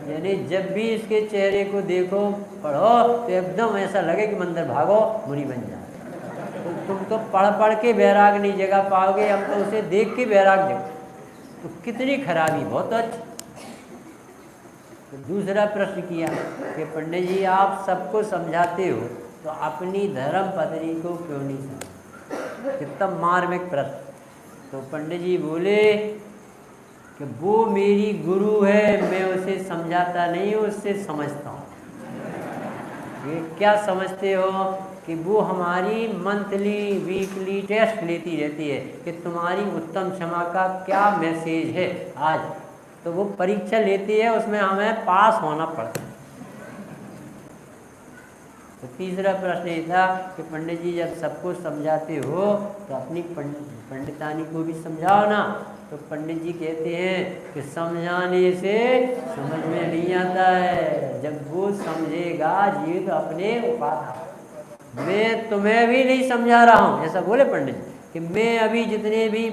यानी जब भी इसके चेहरे को देखो पढ़ो तो एकदम ऐसा लगे कि मंदिर भागो मुनि बन जाओ। तो तुम तो पढ़ के वैराग नहीं जगा पाओगे, हम तो उसे देख के वैराग जगा। तो कितनी खराबी, बहुत अच्छा। तो दूसरा प्रश्न किया कि पंडित जी आप सबको समझाते हो तो अपनी धर्म पत्नी को क्यों नहीं समझाते? कितना मार्मिक प्रश्न। तो पंडित जी बोले कि वो मेरी गुरु है, मैं उसे समझाता नहीं हूँ, उससे समझता हूँ। ये क्या समझते हो? कि वो हमारी मंथली वीकली टेस्ट लेती रहती है कि तुम्हारी उत्तम क्षमा का क्या मैसेज है आज। तो वो परीक्षा लेती है, उसमें हमें पास होना पड़ता है। तो तीसरा प्रश्न ये था कि पंडित जी जब सबको समझाते हो तो अपनी पंडितानी को भी समझाओ ना। तो पंडित जी कहते हैं कि समझाने से समझ में नहीं आता है, जब वो समझेगा जीव अपने उपाय। मैं तुम्हें भी नहीं समझा रहा हूँ, ऐसा बोले पंडित जी, कि मैं अभी जितने भी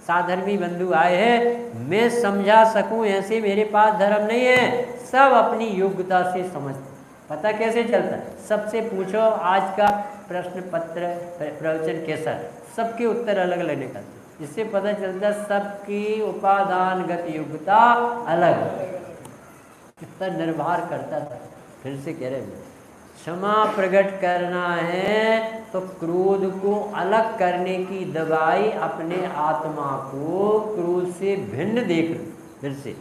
साधर्मी बंधु आए हैं मैं समझा सकूं ऐसे मेरे पास धर्म नहीं है। सब अपनी योग्यता से समझते। पता कैसे चलता है? सबसे पूछो आज का प्रश्न पत्र प्रवचन कैसा है, सबके उत्तर अलग अलग निकलते, इससे पता चलता है सबकी उपादानगत योग्यता अलग। कितना निर्भर करता था। फिर से कह रहे हैं, क्षमा प्रकट करना है तो क्रोध को अलग करने की दवाई अपने आत्मा को क्रोध से भिन्न देख लो। फिर से,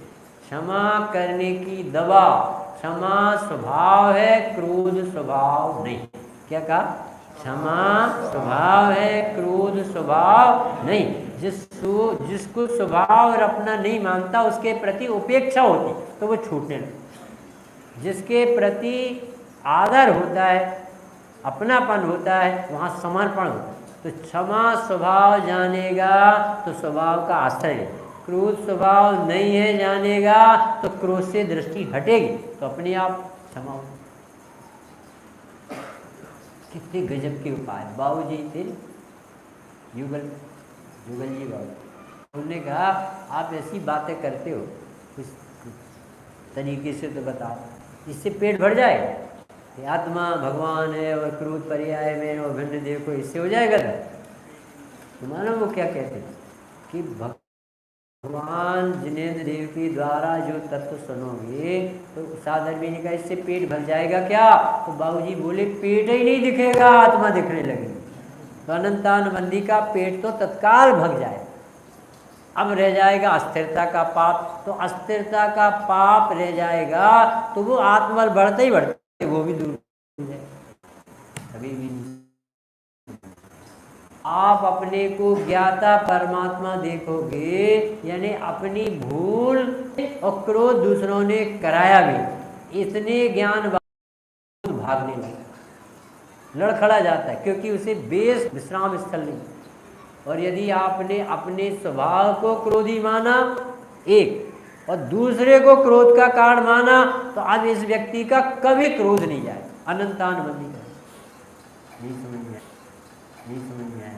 क्षमा करने की दवा, क्षमा स्वभाव है, क्रोध स्वभाव नहीं। क्या कहा? क्षमा स्वभाव है, क्रोध स्वभाव नहीं। जिसको स्वभाव और अपना नहीं मानता उसके प्रति उपेक्षा होती तो वो छूटने लगता। जिसके प्रति आदर होता है, अपनापन होता है, वहाँ समर्पण होता है। तो क्षमा स्वभाव जानेगा तो स्वभाव का आश्रय है, क्रोध स्वभाव नहीं है जानेगा तो क्रोध से दृष्टि हटेगी तो अपने आप क्षमा हो। कितने गजब के उपाय। बाबू जी थे युगल जी बाबू, उन्होंने कहा आप ऐसी बातें करते हो, कुछ तरीके से तो बताओ, इससे पेट भर जाएगा। कि आत्मा भगवान है और क्रोध पर्याय में और भिन्न देव को, इससे हो जाएगा था। तो मालूम वो क्या कहते हैं कि भगवान जिनेंद्र देव के द्वारा जो तत्व सुनोगे तो साधर्मी ने कहा इससे पेट भर जाएगा क्या? तो बाबूजी बोले पेट ही नहीं दिखेगा, आत्मा दिखने लगेगी। तो अनंतानुबंधी का पेट तो तत्काल भग जाए। अब रह जाएगा अस्थिरता का पाप, तो अस्थिरता का पाप रह जाएगा तो वो आत्मबल बढ़ते ही बढ़ते वो भी दूर हो जाए। कभी भी आप अपने को ज्ञाता परमात्मा देखोगे, यानी अपनी भूल और क्रोध दूसरों ने कराया भी, इतने ज्ञान भागने लगा, लड़खड़ा जाता है, क्योंकि उसे बेस विश्राम स्थल नहीं। और यदि आपने अपने स्वभाव को क्रोधी माना एक, और दूसरे को क्रोध का कारण माना, तो अब इस व्यक्ति का कभी क्रोध नहीं जाए। अनंतानुबंधी का नहीं समझ में आया।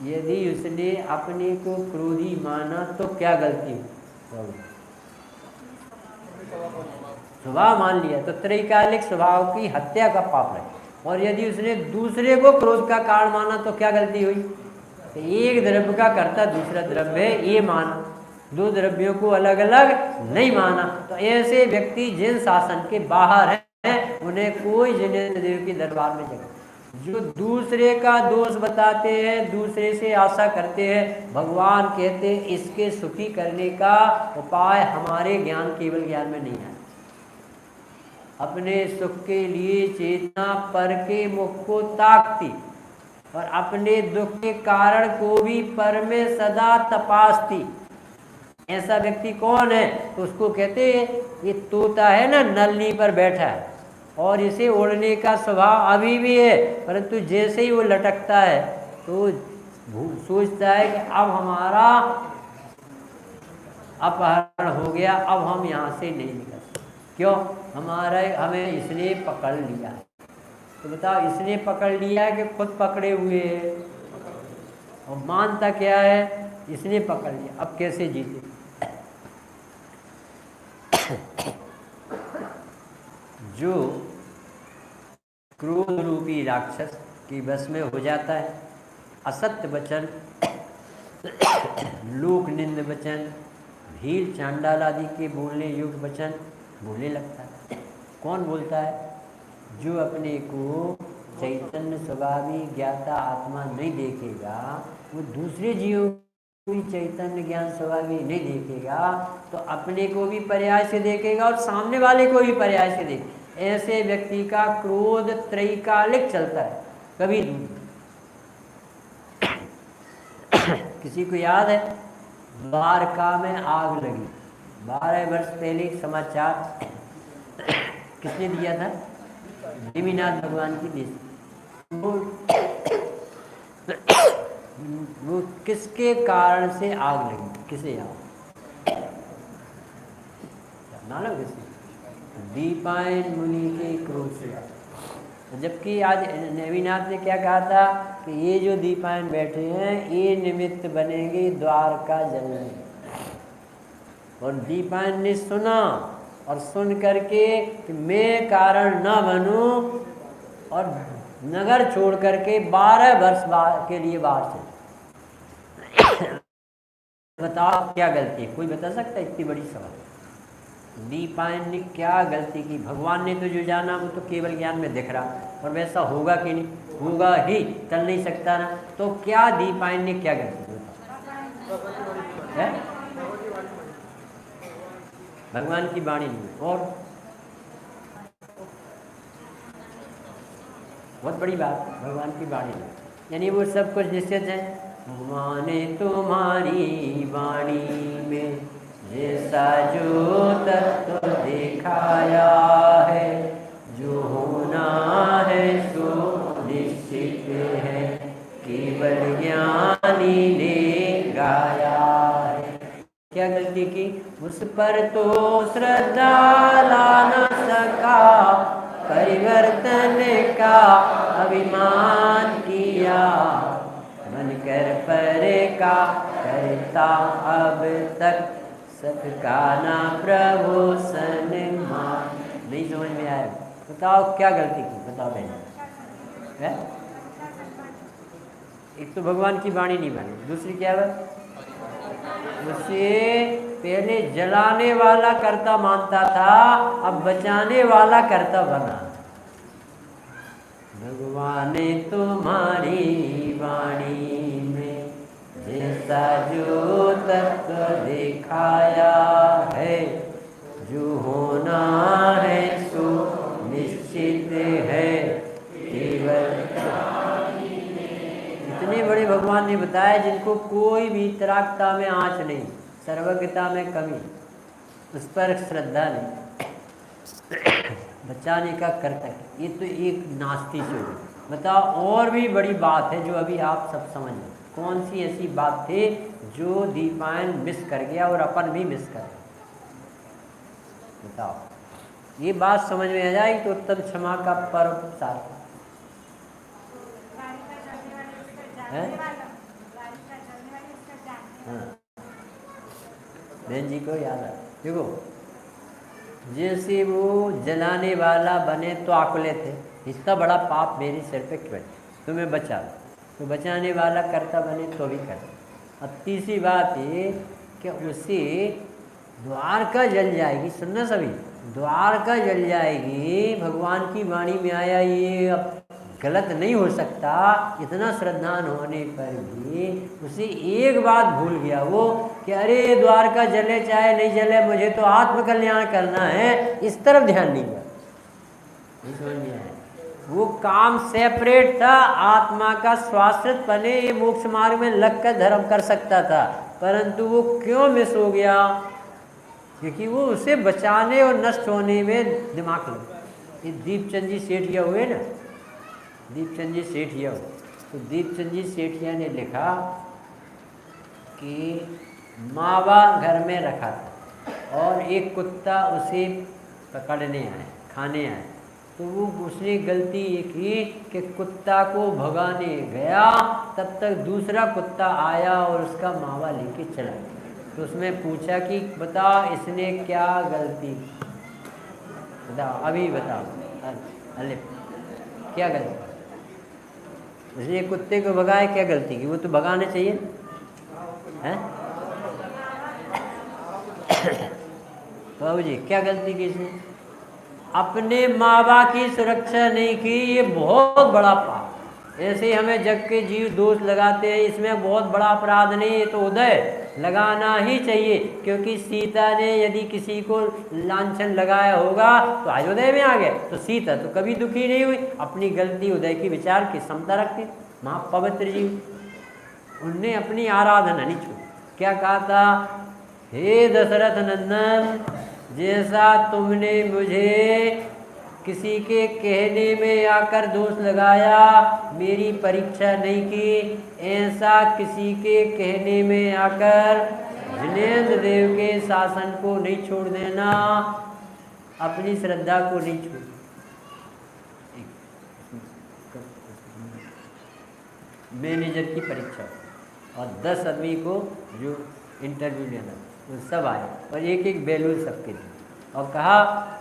यदि उसने अपने को क्रोधी माना तो क्या गलती हो? स्वभाव मान लिया तो त्रैकालिक स्वभाव की हत्या का पाप है। और यदि उसने दूसरे को क्रोध का कारण माना तो क्या गलती हुई? तो एक द्रव्य का कर्ता दूसरा द्रव्य है ये माना, दो द्रव्यों को अलग अलग नहीं माना। तो ऐसे व्यक्ति जिन शासन के बाहर हैं उन्हें कोई जिनेंद्र देव के दरबार में जगह। जो दूसरे का दोष बताते हैं, दूसरे से आशा करते हैं, भगवान कहते हैं इसके सुखी करने का उपाय हमारे ज्ञान केवल ज्ञान में नहीं है। अपने सुख के लिए चेतना पर के मुख को ताकती और अपने दुख के कारण को भी पर में सदा तपासती। ऐसा व्यक्ति कौन है? तो उसको कहते हैं ये तोता है ना, नलनी पर बैठा है और इसे उड़ने का स्वभाव अभी भी है, परंतु जैसे ही वो लटकता है तो सोचता है कि अब हमारा अपहरण हो गया, अब हम यहाँ से नहीं निकल सकते। क्यों? हमें इसने पकड़ लिया है। तो बताओ इसने पकड़ लिया है कि खुद पकड़े हुए है? और मानता क्या है? इसने पकड़ लिया। अब कैसे जीते? जो क्रोध रूपी राक्षस की बस में हो जाता है, असत्य वचन, लोक निंद वचन, भील चांडाल आदि के बोलने योग्य वचन बोलने लगता है। कौन बोलता है? जो अपने को चैतन्य स्वभावी ज्ञाता आत्मा नहीं देखेगा, वो दूसरे जीवों कोई चैतन्य ज्ञान स्वभावी नहीं देखेगा, तो अपने को भी पर्याय से देखेगा और सामने वाले को भी पर्याय से देखेगा। ऐसे व्यक्ति का क्रोध त्रैकालिक चलता है, कभी दूर। किसी को याद है द्वारका में आग लगी 12 वर्ष पहले? समाचार किसने दिया था? नेमिनाथ भगवान की देश। वो किसके कारण से आग लगी? किसे याद? मालूम किसे? दीपायन मुनि के क्रोध से। जबकि आज नेमिनाथ ने क्या कहा था कि ये जो दीपायन बैठे हैं ये निमित्त बनेंगे द्वारका जलने। और दीपायन ने सुना और सुन करके कि मैं कारण न बनूं और नगर छोड़ करके 12 वर्ष के लिए बाहर चले। बताओ क्या गलती है? कोई बता सकता है? इतनी बड़ी सवाल। दीपायन ने क्या गलती की? भगवान ने तो जो जाना वो तो केवल ज्ञान में दिख रहा, और वैसा होगा कि नहीं? होगा ही, चल नहीं सकता ना। तो क्या दीपायन ने क्या गलती है? भगवान की वाणी में। और बहुत बड़ी बात, भगवान की वाणी में, यानी वो सब कुछ निश्चित है। माने तुम्हारी वाणी में जैसा जो तत्व दिखाया है, जो होना है सो निश्चित है, केवल ज्ञानी ने गाया है। क्या गलती की? उस पर तो श्रद्धा ला न सका, परिवर्तन का अभिमान किया, बनकर परे का करता अब तक सबका ना प्रभु सन्मान। नहीं समझ में आया? बताओ क्या गलती की, बताओ बहन है? एक तो भगवान की वाणी नहीं बनी, दूसरी क्या है? उसे पहले जलाने वाला कर्ता मानता था, अब बचाने वाला कर्ता बना। भगवान ने तुम्हारी वाणी में जैसा जो तत्व दिखाया है, जो होना है सो निश्चित है केवल। इतने बड़े भगवान ने बताया जिनको कोई भी तराकता में आँच नहीं, सर्वज्ञता में कमी, उस पर श्रद्धा नहीं, बचाने का कर्तव्य। ये तो एक नास्ती से हो। बताओ और भी बड़ी बात है जो अभी आप सब समझ लो। कौन सी ऐसी बात थी जो दीपायन मिस कर गया और अपन भी मिस कर गए? बताओ, ये बात समझ में आ जाएगी तो उत्तम क्षमा का पर्व सार्थक है। हाँ, बहन जी को याद है, देखो जैसे वो जलाने वाला बने तो आकुले थे, इतना बड़ा पाप मेरे सिर पे क्यों, तुम्हें बचा, तो बचाने वाला करता बने तो भी कर। अब तीसरी बात ये कि उसे द्वारका जल जाएगी, सुनना सभी, द्वारका जल जाएगी। भगवान की वाणी में आया, ये अब गलत नहीं हो सकता। इतना श्रद्धान होने पर भी उसे एक बात भूल गया वो कि अरे द्वारका जले चाहे नहीं जले, मुझे तो आत्मकल्याण करना है, इस तरफ ध्यान नहीं गया। नहीं समझ में आया? वो काम सेपरेट था, आत्मा का स्वाश्रित बने ये मोक्ष मार्ग में लगकर धर्म कर सकता था, परंतु वो क्यों मिस हो गया? क्योंकि वो उसे बचाने और नष्ट होने में दिमाग लगा। ये दीपचंद जी सेठिया हुए ना, दीपचंद जी सेठिया, तो दीपचंद जी सेठिया ने लिखा कि मावा घर में रखा था और एक कुत्ता उसे पकड़ने आए, खाने आए, तो वो उसने गलती ये की कि कुत्ता को भगाने गया, तब तक दूसरा कुत्ता आया और उसका मावा लेके चला गया। तो उसमें पूछा कि बताओ इसने क्या गलती, बताओ अभी बताओ, अरे क्या गलती? उसने कुत्ते को भगाया, क्या गलती की? वो तो भगाना चाहिए हैं? बाबू जी क्या गलती की इसने? अपने माँ बाप की सुरक्षा नहीं की, ये बहुत बड़ा पाप। ऐसे ही हमें जग के जीव दोष लगाते हैं, इसमें बहुत बड़ा अपराध नहीं, ये तो उदय लगाना ही चाहिए। क्योंकि सीता ने यदि किसी को लांछन लगाया होगा तो अयोध्या में आ गए, तो सीता तो कभी दुखी नहीं हुई, अपनी गलती उदय की विचार की क्षमता रखती, महापवित्र जीव, उनने अपनी आराधना नहीं छोड़ी। क्या कहा था? हे दशरथ नंदन, जैसा तुमने मुझे किसी के कहने में आकर दोष लगाया, मेरी परीक्षा नहीं की, ऐसा किसी के कहने में आकर जिनेंद्र देव के शासन को नहीं छोड़ देना, अपनी श्रद्धा को नहीं छोड़। मैनेजर की परीक्षा और 10 आदमी को जो इंटरव्यू लेना, वो सब आए और एक एक बैलून सबके थे और कहा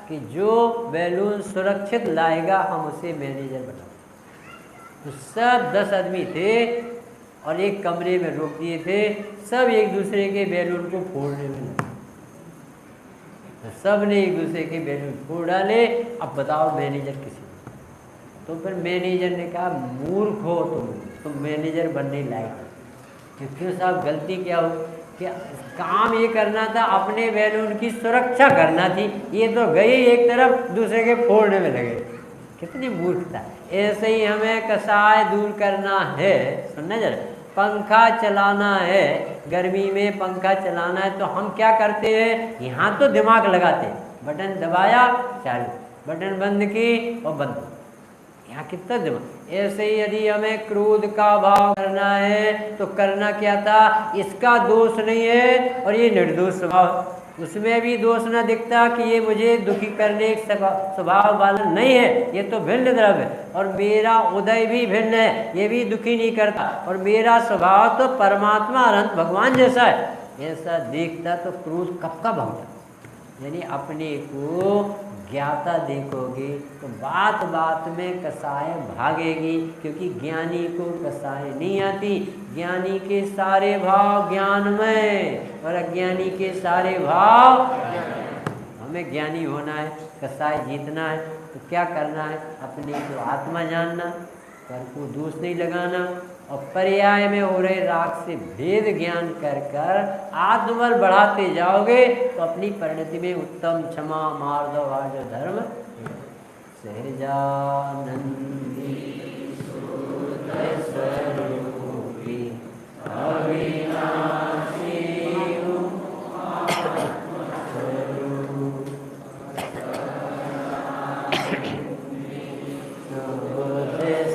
कि जो बैलून सुरक्षित लाएगा हम उसे मैनेजर बनाओ। तो सब 10 आदमी थे और एक कमरे में रोक दिए थे, सब एक दूसरे के बैलून को फोड़ने में लगे। तो सब ने एक दूसरे के बैलून फोड़ डाले। अब बताओ मैनेजर किसी? तो फिर मैनेजर ने कहा मूर्ख हो तुम मैनेजर बनने लायक। क्यों साहब गलती क्या हो? क्या काम ये करना था, अपने बैलून की सुरक्षा करना थी, ये तो गए एक तरफ दूसरे के फोड़ने में लगे। कितनी मूर्खता। ऐसे ही हमें कसाय दूर करना है, सुनना जरा, पंखा चलाना है, गर्मी में पंखा चलाना है, तो हम क्या करते हैं? यहाँ तो दिमाग लगाते, बटन दबाया चालू, बटन बंद की और बंद, यहाँ कितना दिमाग। ऐसे ही यदि हमें क्रोध का भाव करना है तो करना क्या था? इसका दोष नहीं है और ये निर्दोष स्वभाव, उसमें भी दोष न दिखता कि ये मुझे दुखी करने के स्वभाव वाला नहीं है, ये तो भिन्न द्रव्य है। और मेरा उदय भी भिन्न है, ये भी दुखी नहीं करता। और मेरा स्वभाव तो परमात्मा अनंत भगवान जैसा है, ऐसा देखता तो क्रोध कब का भगता। यानी अपने को ज्ञाता देखोगे तो बात बात में कसाय भागेगी, क्योंकि ज्ञानी को कसाय नहीं आती। ज्ञानी के सारे भाव ज्ञानमय और अज्ञानी के सारे भाव। हमें ज्ञानी होना है, कसाय जीतना है, तो क्या करना है? अपने को आत्मा जानना, पर को दोष नहीं लगाना, और पर्याय में हो रहे राग से भेद ज्ञान कर कर आत्मबल बढ़ाते जाओगे तो अपनी परिणति में उत्तम क्षमा मार्दव आर्य धर्म सहजानंदी स्वरूपी अविनाशी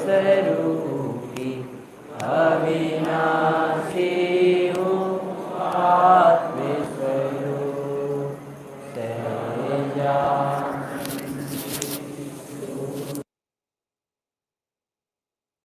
स्वरूपी अविनाशी हूँ आत्मस्वरूप सहजा